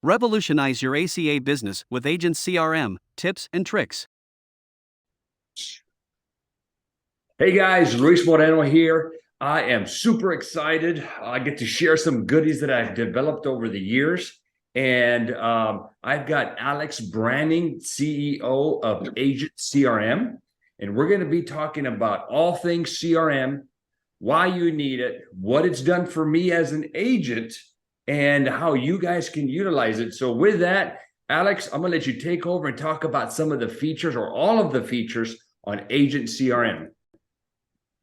Revolutionize your ACA business with Agent CRM, tips and tricks. Hey guys, Luis Moreno here. I am super excited. I get to share some goodies that I've developed over the years. And I've got Alex Branning, CEO of Agent CRM. And we're going to be talking about all things CRM, why you need it, what it's done for me as an agent, and how you guys can utilize it. So with that, Alex, I'm going to let you take over and talk about some of the features or all of the features on Agent CRM.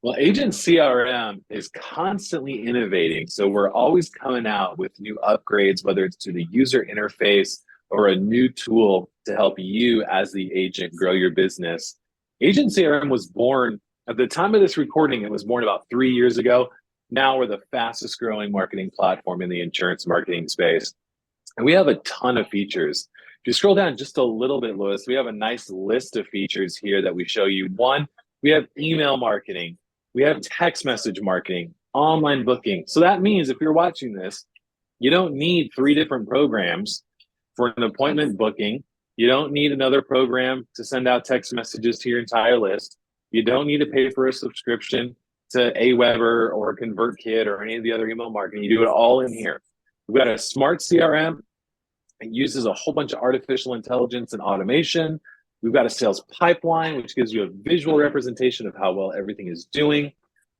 Well, Agent CRM is constantly innovating. So we're always coming out with new upgrades, whether it's to the user interface or a new tool to help you as the agent grow your business. Agent CRM was born at the time of this recording. It was born about 3 years ago. Now we're the fastest growing marketing platform in the insurance marketing space. And we have a ton of features. If you scroll down just a little bit, Louis, we have a nice list of features here that we show you. One, we have email marketing. We have text message marketing, online booking. So that means if you're watching this, you don't need 3 different programs for an appointment booking. You don't need another program to send out text messages to your entire list. You don't need to pay for a subscription to Aweber or ConvertKit or any of the other email marketing. You do it all in here. We've got a smart CRM. It uses a whole bunch of artificial intelligence and automation. We've got a sales pipeline, which gives you a visual representation of how well everything is doing.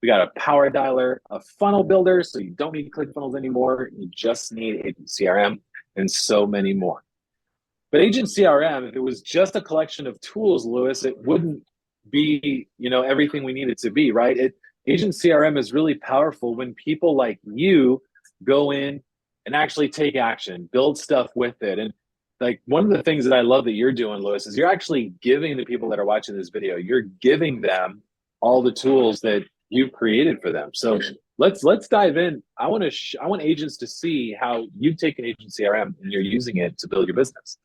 We got a power dialer, a funnel builder, so you don't need ClickFunnels anymore. You just need Agent CRM, and so many more. But Agent CRM, if it was just a collection of tools, Louis, it wouldn't be, everything we need it to be, right? Agent CRM is really powerful when people like you go in and actually take action, build stuff with it. And like one of the things that I love that you're doing, Louis, is you're actually giving the people that are watching this video, you're giving them all the tools that you've created for them. So let's dive in. I want agents to see how you've taken Agent CRM and you're using it to build your business.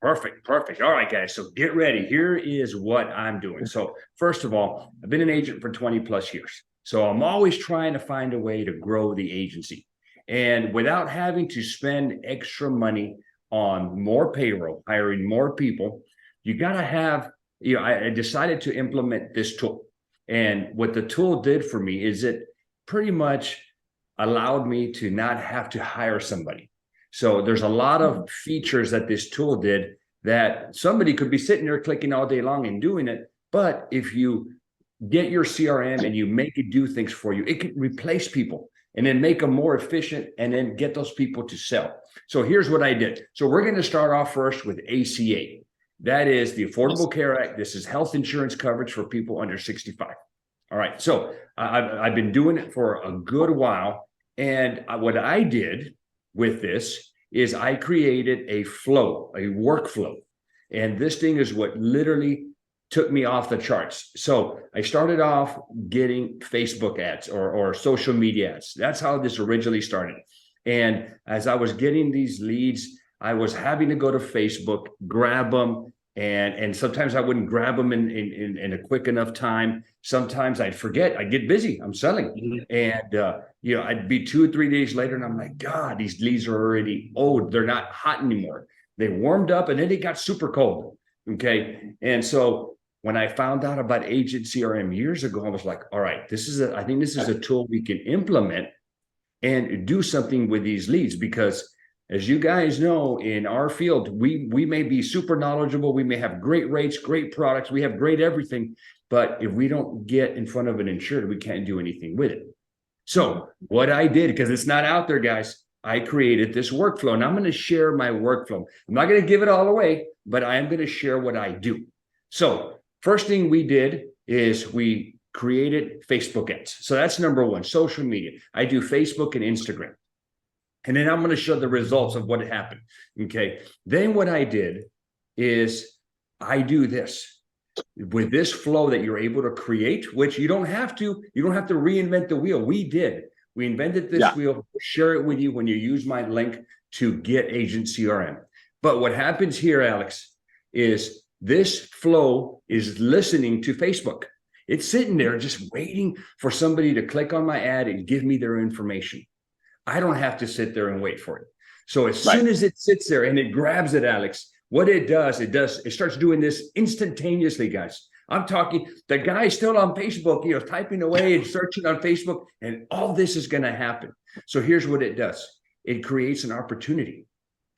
Perfect. All right, guys. So get ready. Here is what I'm doing. So first of all, I've been an agent for 20 plus years. So I'm always trying to find a way to grow the agency. And without having to spend extra money on more payroll, hiring more people, you got to have, I decided to implement this tool. And what the tool did for me is it pretty much allowed me to not have to hire somebody. So there's a lot of features that this tool did that somebody could be sitting there clicking all day long and doing it. But if you get your CRM and you make it do things for you, it can replace people and then make them more efficient and then get those people to sell. So here's what I did. So we're going to start off first with ACA. That is the Affordable Care Act. This is health insurance coverage for people under 65. All right. So I've been doing it for a good while. And what I did with this is I created a flow, a workflow. And this thing is what literally took me off the charts. So I started off getting Facebook ads or social media ads. That's how this originally started. And as I was getting these leads, I was having to go to Facebook, grab them, and sometimes I wouldn't grab them in a quick enough time. Sometimes I'd forget. I'd get busy. I'm selling. And, I'd be 2 or 3 days later and I'm like, God, these leads are already old. They're not hot anymore. They warmed up and then they got super cold. Okay. And so when I found out about Agent CRM years ago, I was like, all right, I think this is a tool we can implement and do something with these leads, because as you guys know, in our field, we may be super knowledgeable. We may have great rates, great products. We have great everything. But if we don't get in front of an insured, we can't do anything with it. So what I did, because it's not out there, guys, I created this workflow. And I'm going to share my workflow. I'm not going to give it all away, but I am going to share what I do. So first thing we did is we created Facebook ads. So that's number one, social media. I do Facebook and Instagram. And then I'm going to show the results of what happened. Okay. Then what I did is I do this with this flow that you're able to create, which you don't have to reinvent the wheel. We invented this wheel, share it with you when you use my link to get Agent CRM. But what happens here, Alex, is this flow is listening to Facebook. It's sitting there just waiting for somebody to click on my ad and give me their information. I don't have to sit there and wait for it. So as soon as it sits there and it grabs it, Alex, what it does, it starts doing this instantaneously, guys. I'm talking, the guy's still on Facebook, typing away and searching on Facebook, and all this is going to happen. So here's what it does. It creates an opportunity.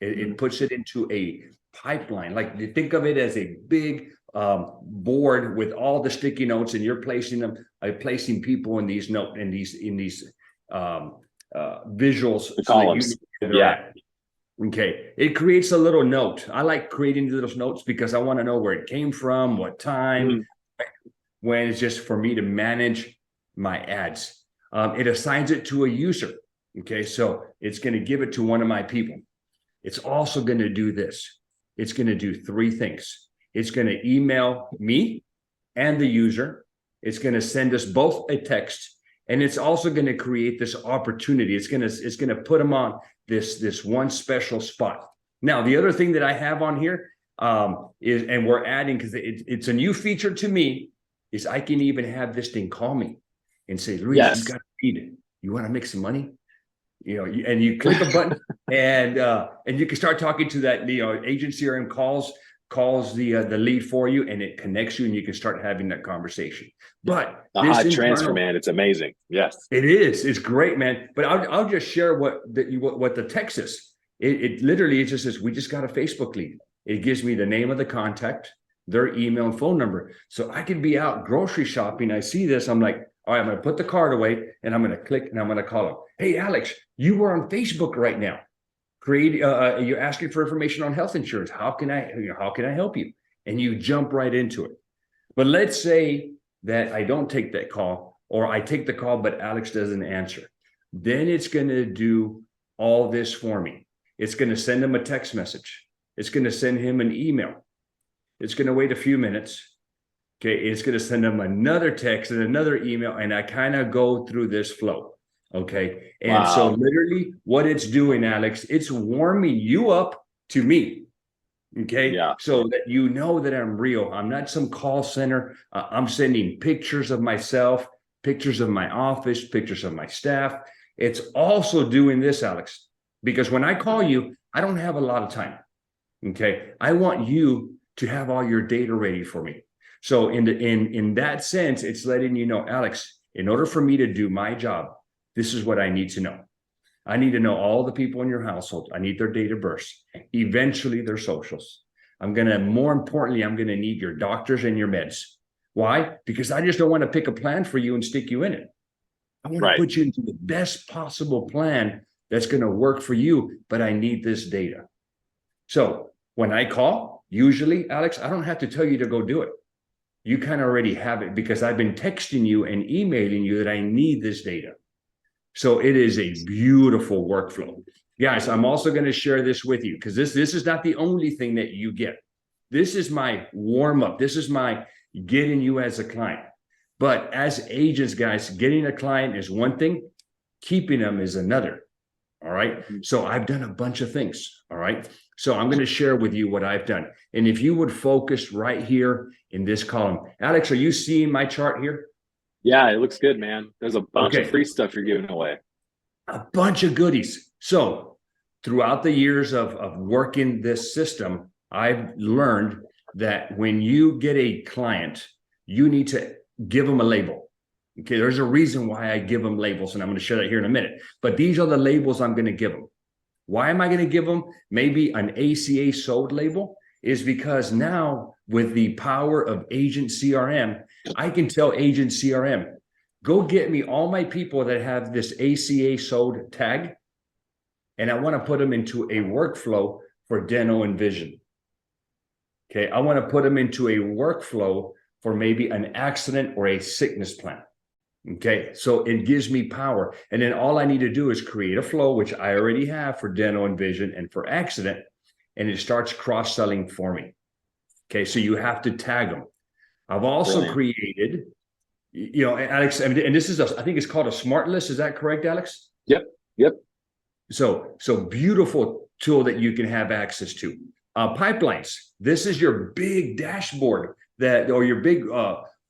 It puts it into a pipeline. Like, you think of it as a big board with all the sticky notes, and you're placing them, placing people in these visuals, the columns. Okay, it creates a little note. I like creating those notes because I want to know where it came from, what time, when it's just for me to manage my ads. It assigns it to a user. Okay, so it's going to give it to one of my people. It's also going to do this. It's going to do three things. It's going to email me and the user. It's going to send us both a text, and it's also going to create this opportunity. It's going to put them on this one special spot. Now, the other thing that I have on here is, and we're adding, because it's a new feature to me, is I can even have this thing call me and say, Luis, you got to feed it. You want to make some money? And you click a button and you can start talking to that. Agent CRM calls the lead for you, and it connects you, and you can start having that conversation. But the hot transfer, man, it's amazing. Yes, it is. It's great, man. But I'll just share what the text is. It literally, it just says, we just got a Facebook lead. It gives me the name of the contact, their email and phone number. So I could be out grocery shopping. I see this. I'm like, all right, I'm going to put the card away, and I'm going to click, and I'm going to call them. Hey, Alex, you were on Facebook right now. You're asking for information on health insurance. How can I help you? And you jump right into it. But let's say that I don't take that call, or I take the call, but Alex doesn't answer. Then it's going to do all this for me. It's going to send him a text message. It's going to send him an email. It's going to wait a few minutes. Okay, it's going to send them another text and another email, and I kind of go through this flow. Okay, and so literally what it's doing, Alex, it's warming you up to me. Okay, so that you know that I'm real. I'm not some call center. I'm sending pictures of myself, pictures of my office, pictures of my staff. It's also doing this, Alex, because when I call you, I don't have a lot of time. Okay, I want you to have all your data ready for me. So in that sense, it's letting you know, Alex, in order for me to do my job, this is what I need to know. I need to know all the people in your household. I need their date of birth, eventually their socials. More importantly, I'm going to need your doctors and your meds. Why? Because I just don't want to pick a plan for you and stick you in it. I want to put you into the best possible plan that's going to work for you, but I need this data. So when I call, usually, Alex, I don't have to tell you to go do it. You kind of already have it, because I've been texting you and emailing you that I need this data. So it is a beautiful workflow. Guys, I'm also going to share this with you, because this is not the only thing that you get. This is my warm-up. This is my getting you as a client. But as agents, guys, getting a client is one thing. Keeping them is another. All right. So I've done a bunch of things. All right. So I'm going to share with you what I've done. And if you would focus right here in this column. Alex, are you seeing my chart here? Yeah, it looks good, man. There's a bunch of free stuff you're giving away. A bunch of goodies. So throughout the years of working this system, I've learned that when you get a client, you need to give them a label. Okay, there's a reason why I give them labels, and I'm going to share that here in a minute. But these are the labels I'm going to give them. Why am I going to give them maybe an ACA sold label? Is because now with the power of Agent CRM, I can tell Agent CRM, go get me all my people that have this ACA sold tag, and I want to put them into a workflow for dental and vision. Okay, I want to put them into a workflow for maybe an accident or a sickness plan. Okay, so it gives me power. And then all I need to do is create a flow, which I already have for dental and vision and for accident, and it starts cross-selling for me. Okay, so you have to tag them. I've also created, Alex, and this is, I think it's called a smart list. Is that correct, Alex? Yep. So beautiful tool that you can have access to. Pipelines. This is your big dashboard or your big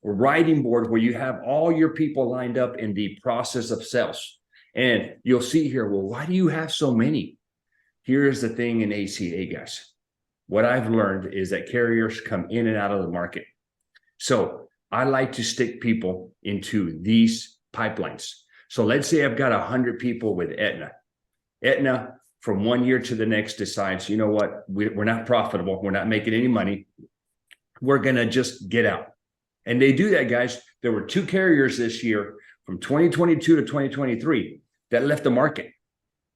writing board where you have all your people lined up in the process of sales. And you'll see here, well, why do you have so many? Here's the thing in ACA, guys. What I've learned is that carriers come in and out of the market. So I like to stick people into these pipelines. So let's say I've got 100 people with Aetna. Aetna, from 1 year to the next, decides, you know what, we're not profitable. We're not making any money. We're going to just get out. And they do that, guys. There were 2 carriers this year from 2022 to 2023 that left the market.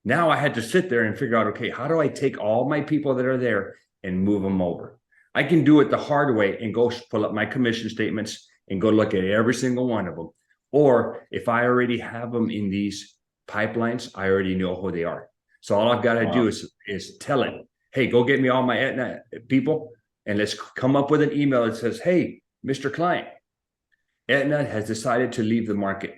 Now I had to sit there and figure out, okay, how do I take all my people that are there and move them over? I can do it the hard way and go pull up my commission statements and go look at every single one of them. Or if I already have them in these pipelines, I already know who they are. So all I've got to do is tell it, hey, go get me all my Aetna people, and let's come up with an email that says, hey, Mr. Client, Aetna has decided to leave the market,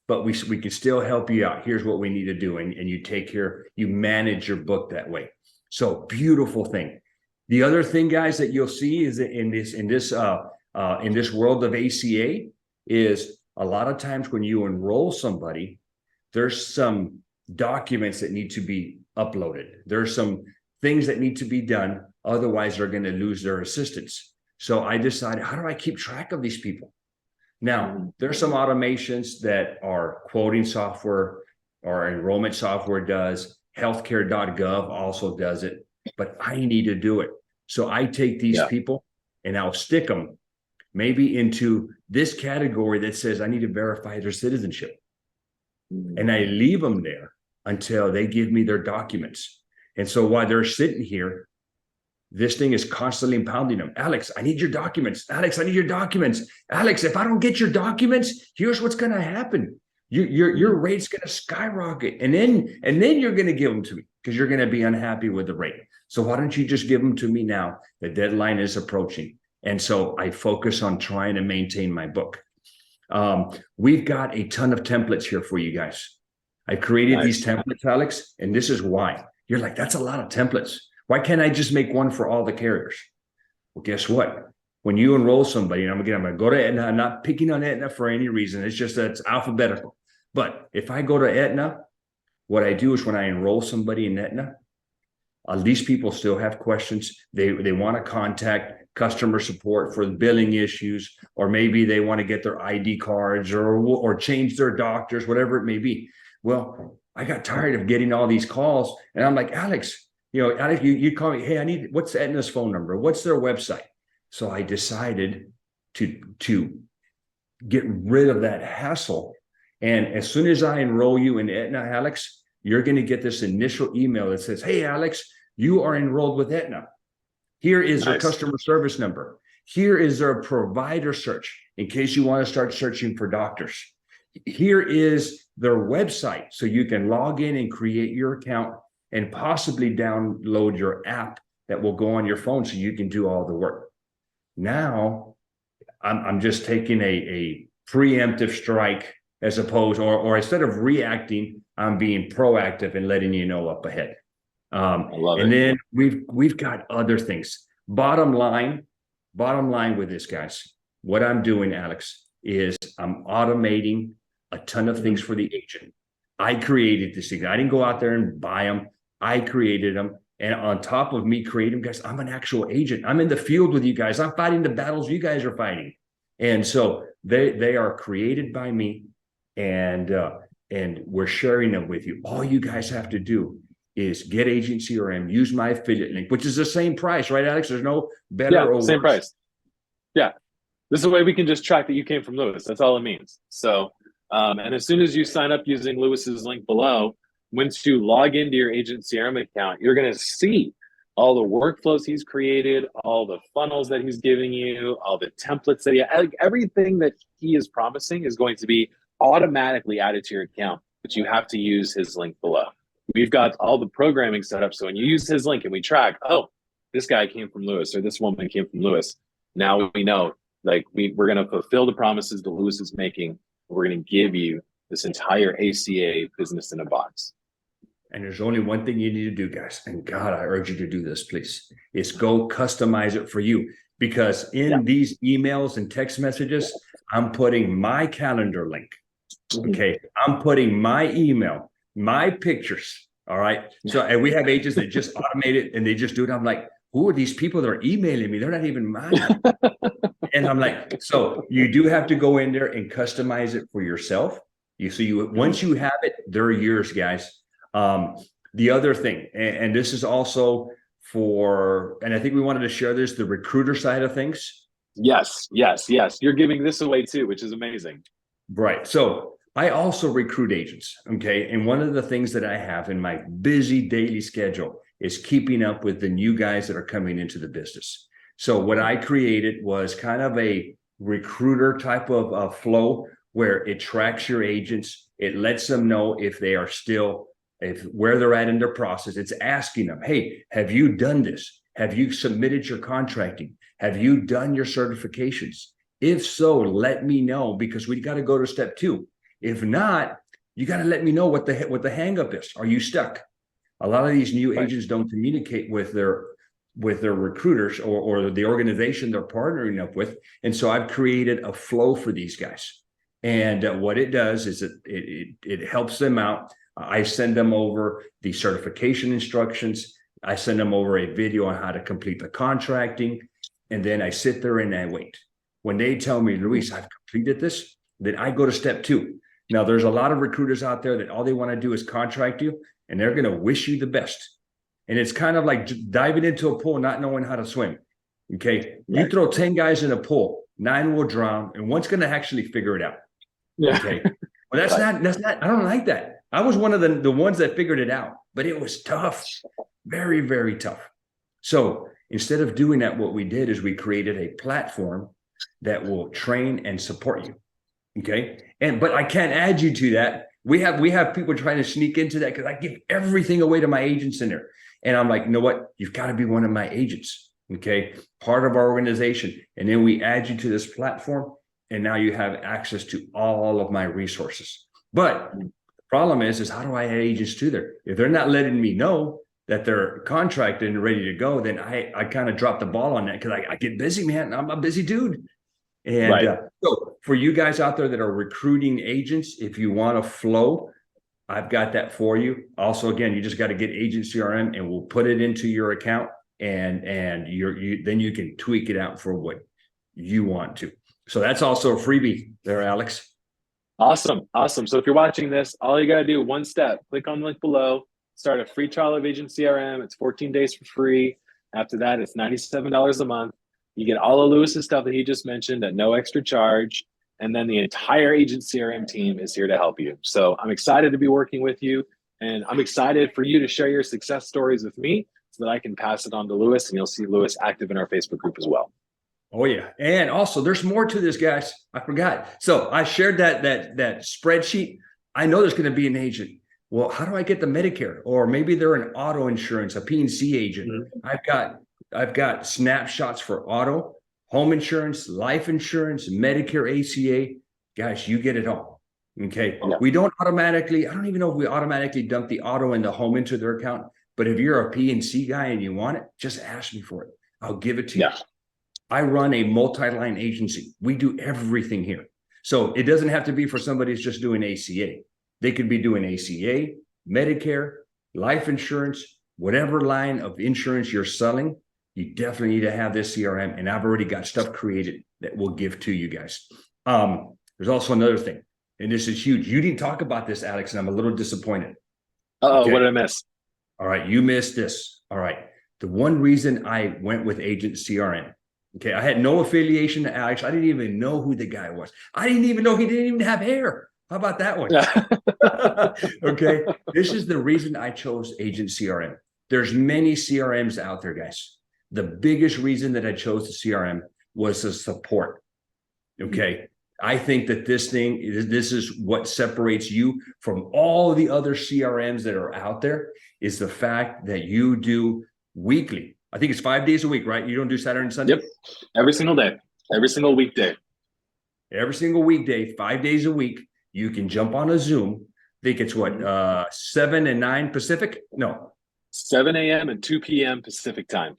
but we can still help you out. Here's what we need to do. And you take care, you manage your book that way. So beautiful thing. The other thing, guys, that you'll see is that in this world of ACA is a lot of times when you enroll somebody, there's some documents that need to be uploaded. There's some things that need to be done. Otherwise, they're going to lose their assistance. So I decided, how do I keep track of these people? Now, there's some automations that our quoting software or enrollment software does. Healthcare.gov also does it, but I need to do it. So I take these people and I'll stick them maybe into this category that says I need to verify their citizenship. And I leave them there until they give me their documents. And so while they're sitting here, this thing is constantly pounding them. Alex, I need your documents. Alex, I need your documents. Alex, if I don't get your documents, here's what's going to happen. Your rate's going to skyrocket. And then you're going to give them to me because you're going to be unhappy with the rate. So why don't you just give them to me now? The deadline is approaching. And so I focus on trying to maintain my book. We've got a ton of templates here for you guys. I created these templates, Alex, and this is why. You're like, that's a lot of templates. Why can't I just make one for all the carriers? Well, guess what? When you enroll somebody, and I'm going to go to Aetna. I'm not picking on Aetna for any reason. It's just that it's alphabetical. But if I go to Aetna, what I do is when I enroll somebody in Aetna, these people still have questions. They want to contact customer support for the billing issues, or maybe they want to get their ID cards or change their doctors, whatever it may be. Well, I got tired of getting all these calls, and I'm like, Alex, Alex, you call me, hey, what's Aetna's phone number? What's their website? So I decided to get rid of that hassle. And as soon as I enroll you in Aetna, Alex, you're going to get this initial email that says, hey, Alex, you are enrolled with Aetna. Here is their customer service number. Here is their provider search in case you want to start searching for doctors. Here is their website so you can log in and create your account and possibly download your app that will go on your phone so you can do all the work. Now, I'm just taking a preemptive strike as opposed, or instead of reacting, I'm being proactive and letting you know up ahead. I love it. And then we've got other things. Bottom line with this, guys, what I'm doing, Alex, is I'm automating a ton of things for the agent. I created this thing. I didn't go out there and buy them. I created them. And on top of me creating them, guys, I'm an actual agent. I'm in the field with you guys. I'm fighting the battles you guys are fighting. And so they are created by me, and we're sharing them with you. All you guys have to do is get Agent CRM, use my affiliate link, which is the same price, right, Alex? There's no better or same worse. price. Yeah. This is a way we can just track that you came from Lewis. That's all it means. So, and as soon as you sign up using Lewis's link below, once you log into your Agent CRM account, you're going to see all the workflows he's created, all the funnels that he's giving you, all the templates that everything that he is promising is going to be automatically added to your account, but you have to use his link below. We've got all the programming set up. So when you use his link and we track, oh, this guy came from Lewis or this woman came from Lewis. Now we know, like, we're going to fulfill the promises that Lewis is making. We're going to give you this entire ACA business in a box. And there's only one thing you need to do, guys. And God, I urge you to do this, please. Is go customize it for you. Because in these emails and text messages, I'm putting my calendar link. Okay. I'm putting my email, my pictures. All right. So, and we have agents that just automate it and they just do it. I'm like, who are these people that are emailing me? They're not even mine. And I'm like, so you do have to go in there and customize it for yourself. Once you have it, they're yours, guys. The other thing, and this is also and I think we wanted to share this, the recruiter side of things. Yes. You're giving this away too, which is amazing. Right. So I also recruit agents. Okay. And one of the things that I have in my busy daily schedule is keeping up with the new guys that are coming into the business. So what I created was kind of a recruiter type of flow where it tracks your agents. It lets them know if they are still, where they're at in their process. It's asking them, hey, have you done this? Have you submitted your contracting? Have you done your certifications? If so, let me know, because we got to go to step 2. If not, you got to let me know what the hang up is. Are you stuck? A lot of these new agents don't communicate with their recruiters or the organization they're partnering up with. And so I've created a flow for these guys. And what it does is it helps them out. I send them over the certification instructions. I send them over a video on how to complete the contracting. And then I sit there and I wait. When they tell me, Luis, I've completed this, then I go to step 2. Now, there's a lot of recruiters out there that all they want to do is contract you, and they're going to wish you the best. And it's kind of like diving into a pool, not knowing how to swim. Okay. You throw 10 guys in a pool, 9 will drown, and one's going to actually figure it out. Yeah. Okay. Well, that's not, I don't like that. I was one of the ones that figured it out, but it was tough. Very, very tough. So instead of doing that, what we did is we created a platform that will train and support you. Okay. But I can't add you to that. We have people trying to sneak into that because I give everything away to my agents in there. And I'm like, you know what? You've got to be one of my agents. Okay. Part of our organization. And then we add you to this platform. And now you have access to all of my resources. But the problem is how do I add agents to there? If they're not letting me know that they're contracted and ready to go, then I kind of drop the ball on that because I get busy, man. I'm a busy dude. And so for you guys out there that are recruiting agents, if you want a flow, I've got that for you. Also, again, you just got to get Agent CRM and we'll put it into your account and then you can tweak it out for what you want to. So that's also a freebie there, Alex. Awesome. So if you're watching this, all you got to do, one step, click on the link below, start a free trial of Agent CRM. It's 14 days for free. After that, it's $97 a month. You get all of Luis's stuff that he just mentioned at no extra charge. And then the entire Agent CRM team is here to help you. So I'm excited to be working with you. And I'm excited for you to share your success stories with me so that I can pass it on to Luis. And you'll see Luis active in our Facebook group as well. Oh, yeah. And also, there's more to this, guys. I forgot. So I shared that spreadsheet. I know there's going to be an agent. Well, how do I get the Medicare? Or maybe they're an auto insurance, a P&C agent. Mm-hmm. I've got snapshots for auto, home insurance, life insurance, Medicare, ACA. Guys, you get it all. Okay. Yeah. I don't even know if we automatically dump the auto and the home into their account. But if you're a P&C guy and you want it, just ask me for it. I'll give it to you. I run a multi-line agency. We do everything here. So it doesn't have to be for somebody who's just doing ACA. They could be doing ACA, Medicare, life insurance, whatever line of insurance you're selling. You definitely need to have this CRM. And I've already got stuff created that we'll give to you guys. There's also another thing, and this is huge. You didn't talk about this, Alex, and I'm a little disappointed. Okay. What did I miss? All right. You missed this. All right. The one reason I went with Agent CRM. Okay. I had no affiliation to Alex. I didn't even know who the guy was. I didn't even know he didn't even have hair. How about that one? Okay. This is the reason I chose Agent CRM. There's many CRMs out there, guys. The biggest reason that I chose the CRM was the support. Okay. I think that this is what separates you from all the other CRMs that are out there is the fact that you do weekly. I think it's 5 days a week, right? You don't do Saturday and Sunday? Yep. Every single day. Every single weekday. Every single weekday, 5 days a week, you can jump on a Zoom. I think it's 7 and 9 Pacific? No. 7 a.m. and 2 p.m. Pacific time.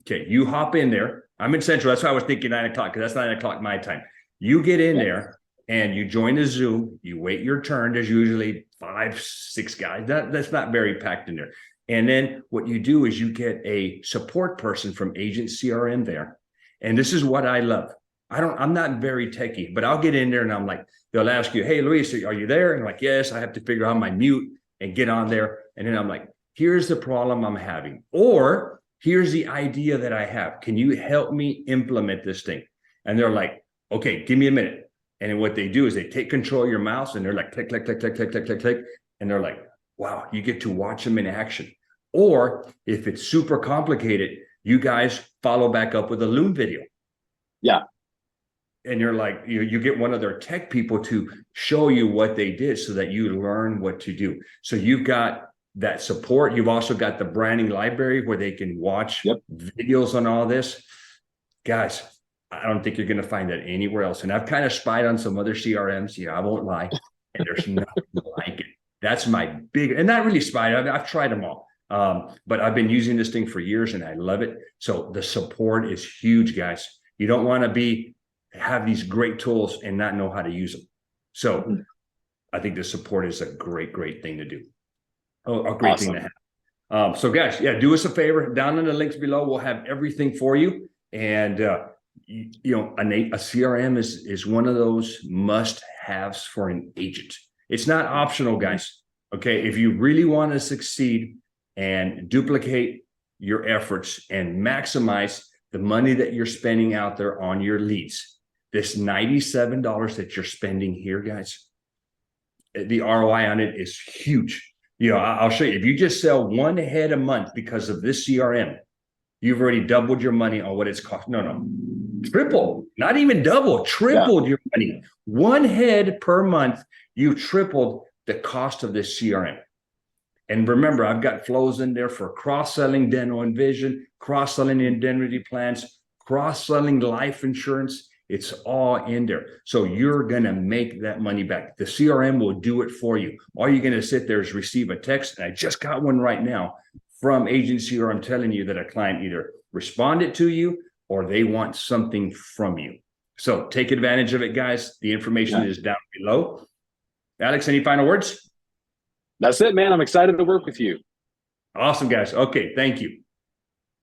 Okay, you hop in there. I'm in Central. That's why I was thinking 9 o'clock, because that's 9 o'clock my time. You get in there and you join a Zoom, you wait your turn. There's usually 5, 6 guys. That's not very packed in there. And then what you do is you get a support person from Agent CRM there. And this is what I love. I'm not very techie, but I'll get in there and I'm like, they'll ask you, hey, Luis, are you there? And I'm like, yes, I have to figure out my mute and get on there. And then I'm like, here's the problem I'm having, or here's the idea that I have. Can you help me implement this thing? And they're like, okay, give me a minute. And then what they do is they take control of your mouse and they're like, click, click, click, click, click, click, click, click. And they're like, wow, you get to watch them in action. Or if it's super complicated, you guys follow back up with a Loom video. Yeah. And you're like, you get one of their tech people to show you what they did so that you learn what to do. So you've got that support. You've also got the branding library where they can watch videos on all this. Guys, I don't think you're going to find that anywhere else. And I've kind of spied on some other CRMs. Yeah, I won't lie. And there's nothing like it. That's my big, and not really spied. I've tried them all. But I've been using this thing for years and I love it. So the support is huge, guys. You don't want to have these great tools and not know how to use them. So I think the support is a great, great thing to do. A great thing to have. So guys, yeah, do us a favor. Down in the links below, we'll have everything for you. And you know, a CRM is one of those must-haves for an agent. It's not optional, guys. Okay, if you really want to succeed and duplicate your efforts and maximize the money that you're spending out there on your leads, this $97 that you're spending here, guys, the ROI on it is huge. You know, I'll show you. If you just sell one head a month because of this CRM, you've already doubled your money on what it's cost. No, triple, not even double, tripled your money. One head per month, you tripled the cost of this CRM. And remember, I've got flows in there for cross-selling dental and vision, cross-selling indemnity plans, cross-selling life insurance. It's all in there. So you're going to make that money back. The CRM will do it for you. All you're going to sit there is receive a text. And I just got one right now from agency, or I'm telling you that a client either responded to you or they want something from you. So take advantage of it, guys. The information is down below. Alex, any final words? That's it, man. I'm excited to work with you. Awesome, guys. Okay, thank you.